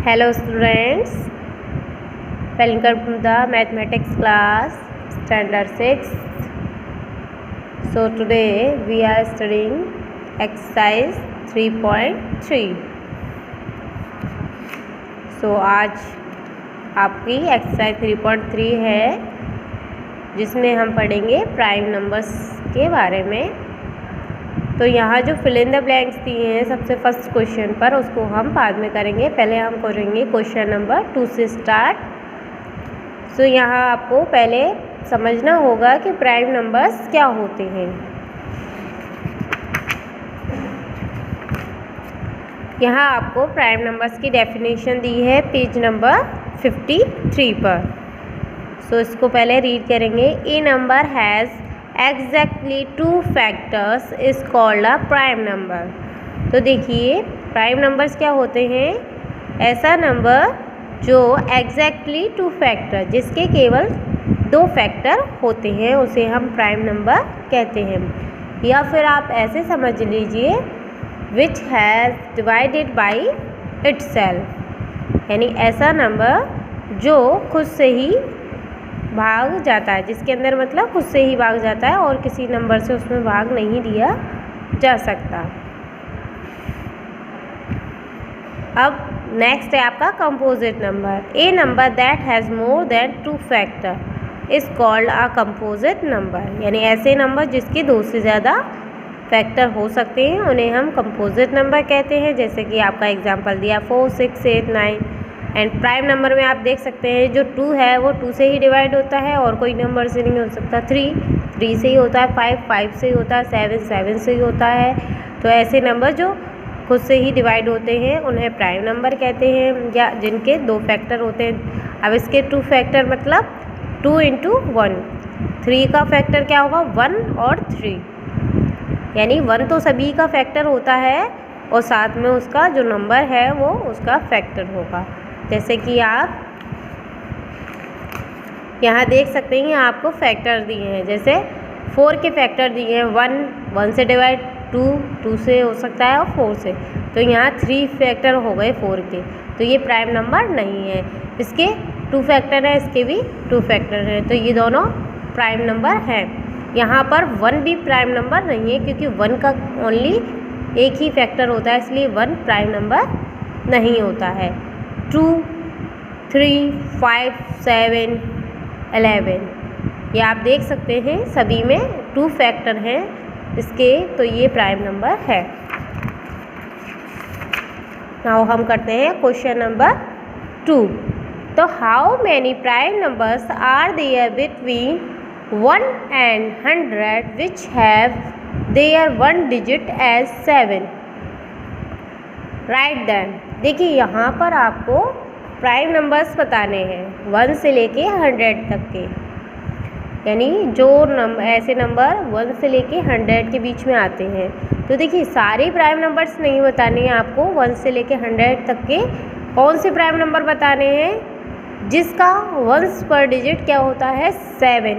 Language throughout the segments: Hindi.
Hello students, welcome to the mathematics class standard 6. So today we are studying exercise 3.3. So आज आपकी एक्सरसाइज 3.3 है जिसमें हम पढ़ेंगे प्राइम नंबर्स के बारे में। तो यहाँ जो फिल इन द ब्लैंक्स दिए हैं सबसे फर्स्ट क्वेश्चन पर, उसको हम बाद में करेंगे। पहले हम करेंगे क्वेश्चन नंबर 2 से स्टार्ट। सो यहाँ आपको पहले समझना होगा कि प्राइम नंबर्स क्या होते हैं। यहाँ आपको प्राइम नंबर्स की डेफिनेशन दी है पेज नंबर 53 पर। सो इसको पहले रीड करेंगे। ए number has exactly 2 factors is called a prime number। तो देखिए प्राइम नंबर्स क्या होते हैं, ऐसा नंबर जो exactly 2 फैक्टर, जिसके केवल 2 फैक्टर होते हैं, उसे हम प्राइम नंबर कहते हैं। या फिर आप ऐसे समझ लीजिए which has divided by itself, यानी ऐसा नंबर जो खुद से ही भाग जाता है, जिसके अंदर मतलब खुद से ही भाग जाता है और किसी नंबर से उसमें भाग नहीं दिया जा सकता। अब नेक्स्ट है आपका composite number. A number that has more than 2 factor is called a composite number, यानी ऐसे नंबर जिसके 2 से ज़्यादा फैक्टर हो सकते हैं उन्हें हम कंपोजिट नंबर कहते हैं। जैसे कि आपका एग्जांपल दिया 4, 6, 8, 9। एंड प्राइम नंबर में आप देख सकते हैं जो 2 है वो 2 से ही डिवाइड होता है और कोई नंबर से नहीं हो सकता। 3 से ही होता है, 5 से ही होता है, 7 से ही होता है। तो ऐसे नंबर जो खुद से ही डिवाइड होते हैं उन्हें प्राइम नंबर कहते हैं, या जिनके 2 फैक्टर होते हैं। अब इसके 2 फैक्टर मतलब 2 × 1। 3 का फैक्टर क्या होगा, 1 और 3, यानी 1 तो सभी का फैक्टर होता है और साथ में उसका जो नंबर है वो उसका फैक्टर होगा। जैसे कि आप यहाँ देख सकते हैं आपको फैक्टर दिए हैं, जैसे 4 के फैक्टर दिए हैं 1 से डिवाइड, 2 से हो सकता है और 4 से। तो यहाँ 3 फैक्टर हो गए 4 के, तो ये प्राइम नंबर नहीं है। इसके 2 फैक्टर है, इसके भी 2 फैक्टर हैं, तो ये दोनों प्राइम नंबर हैं। यहाँ पर 1 भी प्राइम नंबर नहीं है क्योंकि 1 का ओनली एक ही फैक्टर होता है, इसलिए 1 प्राइम नंबर नहीं होता है। 2, 3, 5, 7, 11 ये आप देख सकते हैं सभी में 2 फैक्टर हैं इसके, तो ये प्राइम नंबर है। नाउ हम करते हैं क्वेश्चन नंबर 2। तो how many prime numbers are there between 1 and 100 which have their 1 digit as 7? Right then. देखिए यहाँ पर आपको प्राइम नंबर्स बताने हैं 1 से लेके 100 तक के, यानी जो ऐसे नंबर 1 से लेके 100 के बीच में आते हैं। तो देखिए सारे प्राइम नंबर्स नहीं बताने हैं आपको, 1 से लेके 100 तक के कौन से प्राइम नंबर बताने हैं जिसका 1s पर डिजिट क्या होता है 7,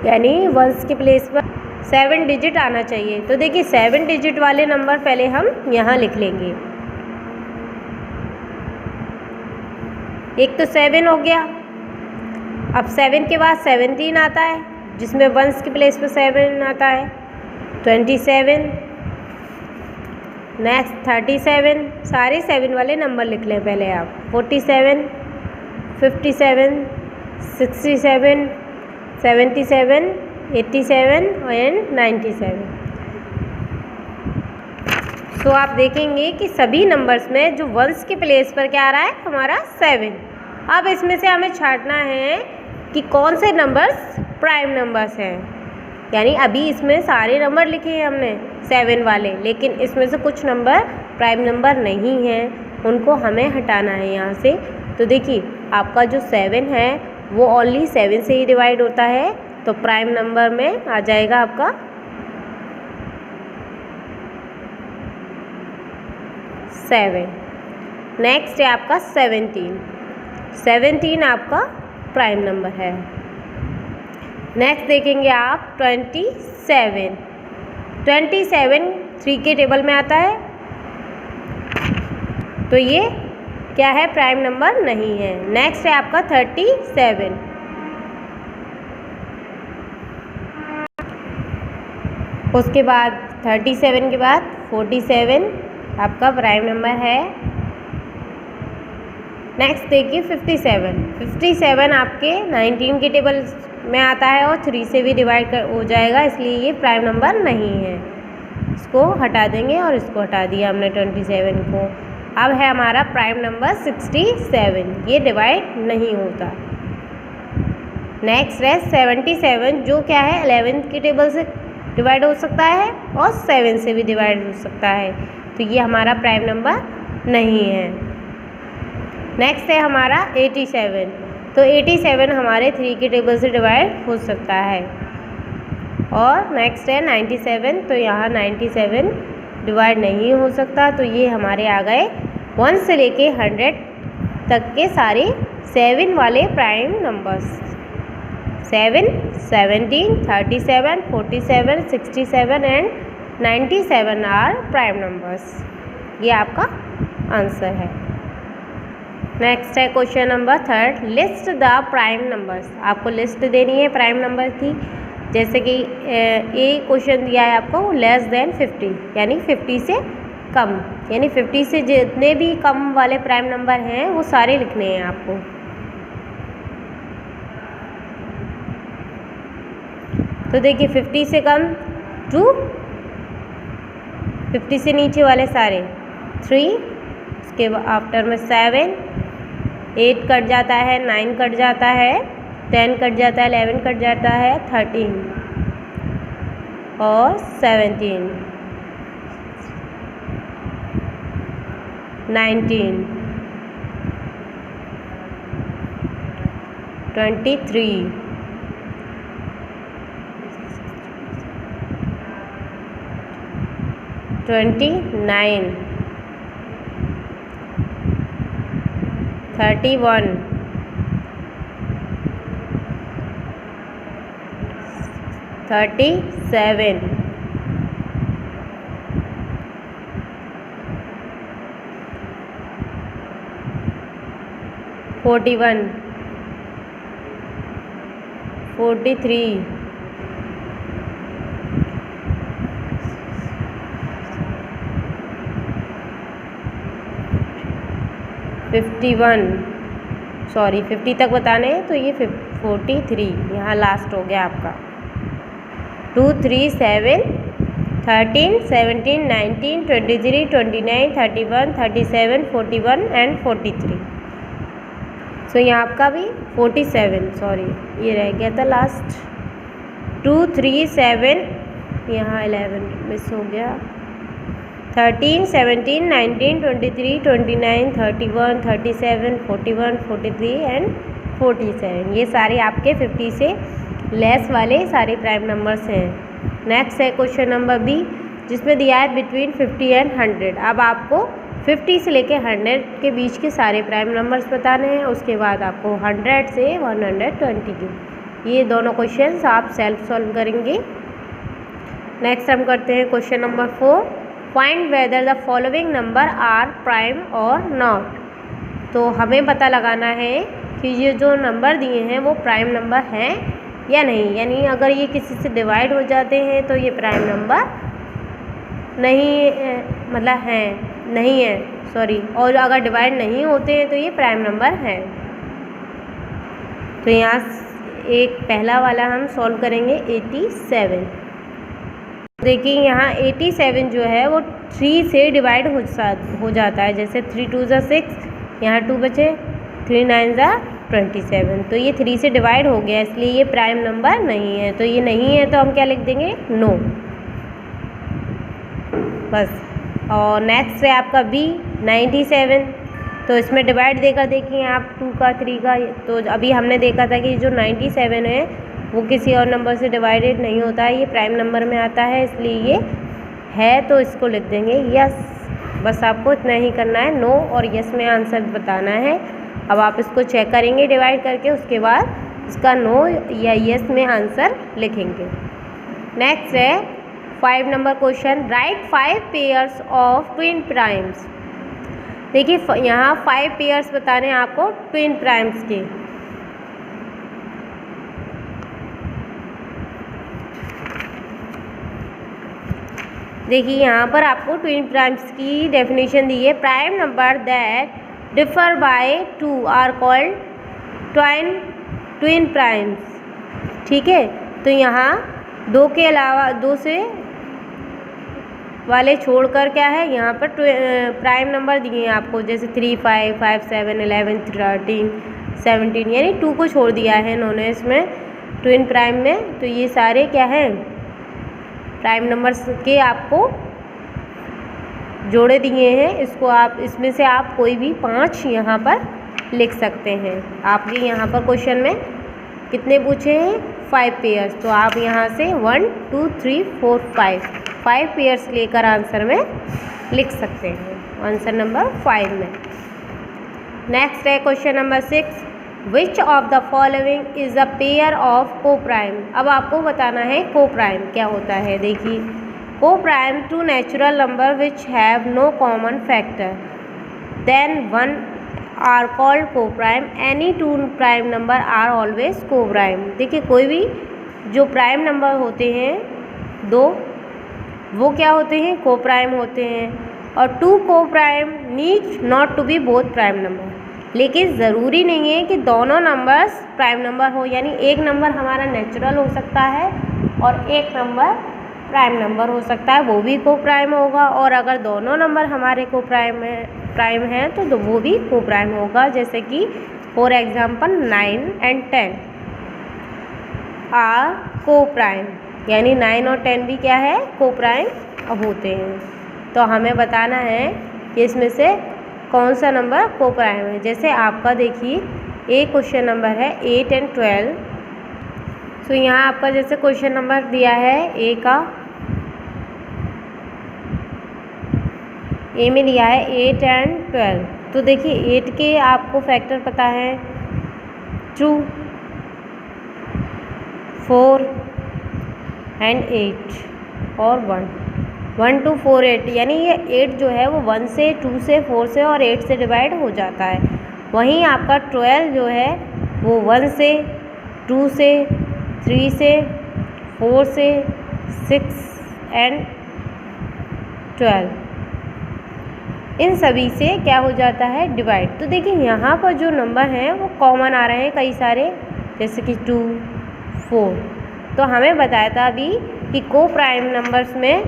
यानी 1s के प्लेस पर 7 डिजिट आना चाहिए। तो देखिए 7 डिजिट वाले नंबर पहले हम यहाँ लिख लेंगे। एक तो 7 हो गया। अब 7 के बाद 17 आता है जिसमें 1s के प्लेस पर 7 आता है, 27। नेक्स्ट 37, सारे 7 वाले नंबर लिख लें पहले आप। 47, 57, 67, 77, 87 एंड 97। सो आप देखेंगे कि सभी नंबर्स में जो 1s के प्लेस पर क्या आ रहा है हमारा 7। अब इसमें से हमें छांटना है कि कौन से नंबर्स प्राइम नंबर्स हैं, यानी अभी इसमें सारे नंबर लिखे हैं हमने 7 वाले, लेकिन इसमें से कुछ नंबर प्राइम नंबर नहीं हैं, उनको हमें हटाना है यहाँ से। तो देखिए आपका जो 7 है वो ओनली 7 से ही डिवाइड होता है, तो प्राइम नंबर में आ जाएगा आपका 7। नेक्स्ट है आपका 17 आपका प्राइम नंबर है। नेक्स्ट देखेंगे आप 27 3 के टेबल में आता है। तो ये क्या है, प्राइम नंबर नहीं है। नेक्स्ट है आपका 37। उसके बाद 37 के बाद 47 आपका प्राइम नंबर है। नेक्स्ट देखिए 57। 57 आपके 19 के टेबल में आता है और 3 से भी डिवाइड हो जाएगा, इसलिए ये प्राइम नंबर नहीं है। इसको हटा देंगे और इसको हटा दिया हमने 27 को। अब है हमारा प्राइम नंबर 67, ये डिवाइड नहीं होता। नेक्स्ट है 77, जो क्या है 11 के टेबल से डिवाइड हो सकता है और 7 से भी डिवाइड हो सकता है, तो ये हमारा प्राइम नंबर नहीं है। नेक्स्ट है हमारा 87। तो 87 हमारे 3 के टेबल से डिवाइड हो सकता है। और नेक्स्ट है 97। तो यहाँ 97 डिवाइड नहीं हो सकता, तो ये हमारे आ गए 1 से लेके 100 तक के सारे 7 वाले prime numbers. 7, 17, 37, 47, 67 and 97 are prime numbers. ये आपका आंसर है। नेक्स्ट है question number 3, list the prime numbers. आपको लिस्ट देनी है प्राइम नंबर की। जैसे कि ये क्वेश्चन दिया है आपको लेस देन 50, यानी 50 से कम, यानी 50 से जितने भी कम वाले प्राइम नंबर हैं वो सारे लिखने हैं आपको। तो देखिए 50 से कम 2, 50 से नीचे वाले सारे 3, उसके आफ्टर में 7, 8 कट जाता है, 9 कट जाता है, 10 कट जाता है, 11 कट जाता है, 13 और 17, 19, 23, 29, 31, 37, 41, 43, 51, सॉरी 50 तक बताने हैं, तो ये 43 यहाँ लास्ट हो गया आपका। 2, 3, 7, 13, 17, 19, 23, 29, 31, 37, 41 एंड 43। सो यहाँ आपका भी 47, सॉरी ये रह गया था लास्ट। 2, 3, 7, यहाँ 11 मिस हो गया। 13, 17, 19, 23, 29, 31, 37, 41, 43 एंड 47। ये सारे आपके 50 से लेस वाले सारे प्राइम नंबर्स हैं। नेक्स्ट है क्वेश्चन नंबर बी, जिसमें दिया है बिटवीन 50 एंड 100। अब आपको 50 से लेके 100 के बीच के सारे प्राइम नंबर्स बताने हैं। उसके बाद आपको 100 से 120 के, ये दोनों क्वेश्चंस आप सेल्फ सॉल्व करेंगे। नेक्स्ट हम करते हैं question number 4, find whether the following number are prime और नॉट। तो हमें पता लगाना है कि ये जो नंबर दिए हैं वो प्राइम नंबर हैं या नहीं, यानी अगर ये किसी से डिवाइड हो जाते हैं तो ये प्राइम नंबर नहीं, मतलब हैं नहीं है, सॉरी, और अगर डिवाइड नहीं होते हैं तो ये प्राइम नंबर हैं। तो यहाँ एक पहला वाला हम सॉल्व करेंगे 87। देखिए यहाँ 87 जो है वो 3 से डिवाइड हो जाता है। जैसे 3 2 ज़ा 6, यहाँ 2 बचे, 3 9 ज़ा 27। तो ये 3 से डिवाइड हो गया, इसलिए ये प्राइम नंबर नहीं है। तो ये नहीं है तो हम क्या लिख देंगे, नो, बस। और नेक्स्ट है आपका बी 97। तो इसमें डिवाइड देकर देखिए आप 2 का 3 का। तो अभी हमने देखा था कि जो 97 है वो किसी और नंबर से डिवाइडेड नहीं होता है, ये प्राइम नंबर में आता है, इसलिए ये है। तो इसको लिख देंगे यस। बस आपको इतना ही करना है, नो और यस में आंसर बताना है। अब आप इसको चेक करेंगे डिवाइड करके, उसके बाद इसका नो या यस में आंसर लिखेंगे। नेक्स्ट है 5 number question, right 5 pairs of twin primes. देखिए यहाँ 5 पेयर्स बताने हैं आपको ट्विन प्राइम्स के। देखिए यहाँ पर आपको ट्विन प्राइम्स की डेफिनेशन दी है। Prime number that differ by 2 are called twin primes. ठीक है, तो यहाँ 2 के अलावा 2 से वाले छोड़कर क्या है यहाँ पर प्राइम नंबर दिए हैं आपको, जैसे 3, 5, 5, 7, 11, 13, 17, यानी 2 को छोड़ दिया है इन्होंने इसमें ट्विन प्राइम में। तो ये सारे क्या हैं प्राइम नंबर्स के आपको जोड़े दिए हैं। इसको आप इसमें से आप कोई भी 5 यहाँ पर लिख सकते हैं। आपके यहाँ पर क्वेश्चन में कितने पूछे हैं 5 पेयर्स, तो आप यहाँ से 1, 2, 3, 4, 5 पेयर्स लेकर आंसर में लिख सकते हैं, आंसर नंबर 5 में। नेक्स्ट है question number 6, which of the following is a pair of को प्राइम। अब आपको बताना है को प्राइम क्या होता है। देखिए coprime two natural number which have no common factor then 1 are called coprime, any 2 prime number are always coprime. देखिए कोई भी जो प्राइम नंबर होते हैं 2 वो क्या होते हैं को प्राइम होते हैं, और 2 को prime need not to be both prime number. लेकिन ज़रूरी नहीं है कि दोनों नंबर्स प्राइम नंबर हो, यानी एक नंबर हमारा नेचुरल हो सकता है और एक नंबर प्राइम नंबर हो सकता है, वो भी को प्राइम होगा। और अगर दोनों नंबर हमारे को प्राइम हैं तो वो भी को प्राइम होगा। जैसे कि फॉर एग्जांपल 9 and 10 आर को प्राइम, यानी 9 और 10 भी क्या है को प्राइम होते हैं। तो हमें बताना है कि इसमें से कौन सा नंबर को प्राइम है। जैसे आपका देखिए एक क्वेश्चन नंबर है 8 and 12। तो यहाँ आपका जैसे क्वेश्चन नंबर दिया है ए में दिया है 8 and 12। तो देखिए 8 के आपको फैक्टर पता है 2, 4 and 8 और 1, 2, 4, 8, यानी ये 8 जो है वो 1 से 2 से 4 से और 8 से डिवाइड हो जाता है। वहीं आपका 12 जो है वो 1 से 2 से 3 से 4 से 6 and 12, इन सभी से क्या हो जाता है डिवाइड। तो देखिए यहाँ पर जो नंबर हैं वो कॉमन आ रहे हैं कई सारे, जैसे कि 2, 4। तो हमें बताया था अभी कि को प्राइम नंबर्स में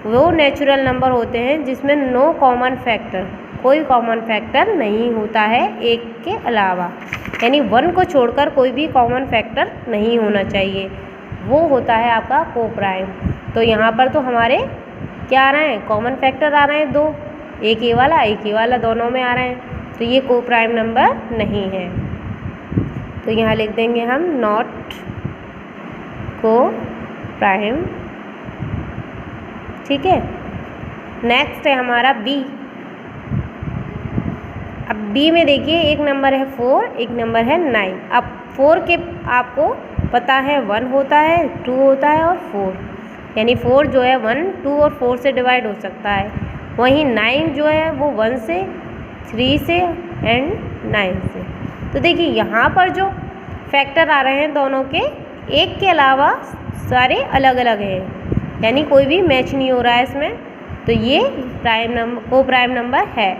वो नेचुरल नंबर होते हैं जिसमें नो कॉमन फैक्टर, कोई कॉमन फैक्टर नहीं होता है एक के अलावा, यानी 1 को छोड़कर कोई भी कॉमन फैक्टर नहीं होना चाहिए, वो होता है आपका को प्राइम। तो यहाँ पर तो हमारे क्या आ रहे हैं कॉमन फैक्टर आ रहे हैं 2, एक ये वाला दोनों में आ रहे हैं, तो ये को प्राइम नंबर नहीं है। तो यहाँ लिख देंगे हम नॉट को प्राइम। ठीक है, नेक्स्ट है हमारा बी। अब बी में देखिए एक नंबर है 4, एक नंबर है 9। अब 4 के आपको पता है 1 होता है, 2 होता है और 4, यानी 4 जो है 1, 2 और 4 से डिवाइड हो सकता है। वहीं 9 जो है वो 1 से 3 से एंड 9 से। तो देखिए यहाँ पर जो फैक्टर आ रहे हैं दोनों के एक के अलावा सारे अलग अलग हैं, यानी कोई भी मैच नहीं हो रहा है इसमें, तो ये प्राइम नंबर को प्राइम नंबर है।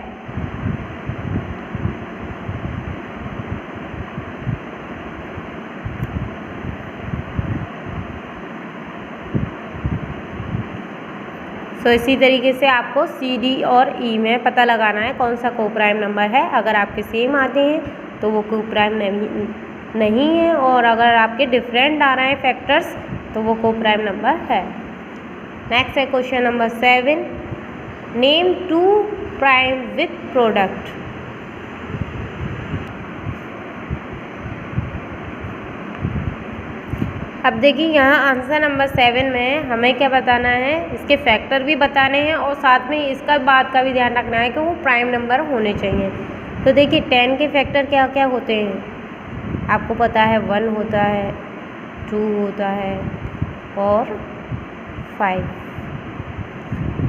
तो इसी तरीके से आपको सी, डी और ई में पता लगाना है कौन सा को प्राइम नंबर है। अगर आपके सेम आते हैं तो वो को प्राइम नहीं है, और अगर आपके डिफरेंट आ रहे हैं फैक्टर्स तो वो को प्राइम नंबर है। नेक्स्ट है question number 7, name 2 prime with product. अब देखिए यहाँ आंसर नंबर 7 में हमें क्या बताना है, इसके फैक्टर भी बताने हैं और साथ में इसका बात का भी ध्यान रखना है कि वो प्राइम नंबर होने चाहिए। तो देखिए 10 के फैक्टर क्या क्या होते हैं आपको पता है, 1 होता है, 2 होता है और 5।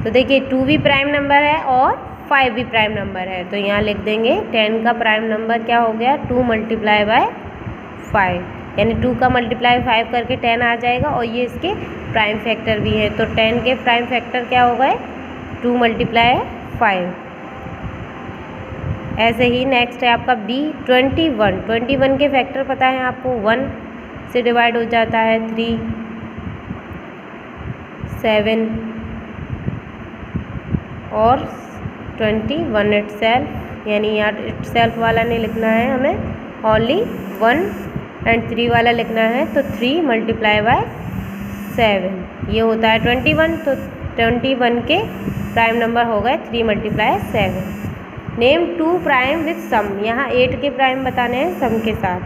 तो देखिए 2 भी प्राइम नंबर है और 5 भी प्राइम नंबर है, तो यहाँ लिख देंगे 10 का प्राइम नंबर क्या हो गया 2 मल्टीप्लाई बाय 5, यानी 2 का मल्टीप्लाई 5 करके 10 आ जाएगा और ये इसके प्राइम फैक्टर भी है, तो 10 के प्राइम फैक्टर क्या हो गए 2 मल्टीप्लाई 5। ऐसे ही नेक्स्ट है आपका बी 21 के फैक्टर पता है आपको, 1 से डिवाइड हो जाता है 3, 7 और 21 इटसेल्फ, यानी यहाँ इटसेल्फ वाला नहीं लिखना है हमें, ओनली 1 एंड 3 वाला लिखना है, तो 3 मल्टीप्लाई बाय 7 ये होता है 21, तो 21 के प्राइम नंबर हो गए 3 multiply 7। Name 2 prime with sum, यहाँ 8 के प्राइम बताने हैं सम के साथ,